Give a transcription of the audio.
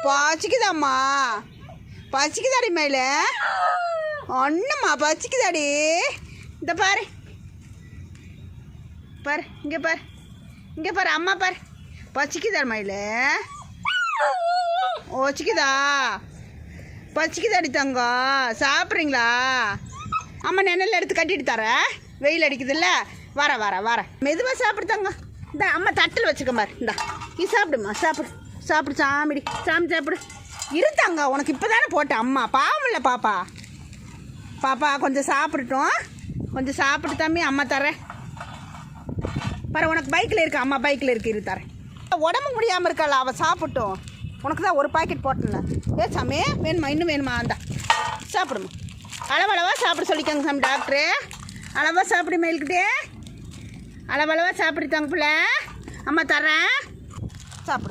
பசிக்குதாம்மா? பசிக்குதாடி மேல? ஒன்றும்மா பசிக்குதாடி. இந்த பாரு பாரு, இங்கே பாரு, இங்கே பாரு, அம்மா பாரு. பசிக்குதா மயில? ஓச்சிக்குதா? பசிக்குதாடி தங்கம்? சாப்பிட்றீங்களா? அம்மா நிழல் எடுத்து கட்டிட்டு தரேன், வெயில் அடிக்குதுல்ல. வர மெதுவாக சாப்பிடு தங்கம். இந்த அம்மா தட்டில் வச்சுக்க பாரு. இந்தா நீ சாப்பிடுமா, சாப்பிடு சாமி சாப்பிடு. இருத்தாங்க, உனக்கு இப்போ தானே போட்டேன். அம்மா பாவம் இல்லை பாப்பா கொஞ்சம் சாப்பிடட்டும். கொஞ்சம் சாப்பிட்டு தம்பி, அம்மா தரேன் பாரு. உனக்கு பைக்கில் இருக்கு, அம்மா பைக்கில் இருக்கு, இரு தரேன். உடம்பு முடியாமல் இருக்காள், அவள் சாப்பிட்டோம். உனக்கு தான் ஒரு பாக்கெட் போட்டல. சாமி வேணுமா? இன்னும் வேணுமா? அந்த சாப்பிடுமா, அளவளவாக சாப்பிட சொல்லிக்கோங்க சாமி டாக்டரு. அளவாக சாப்பிடு மேல்கிட்டே, அளவளவாக சாப்பிடுத்தாங்க பிள்ளை. அம்மா தரேன், சாப்பிடு.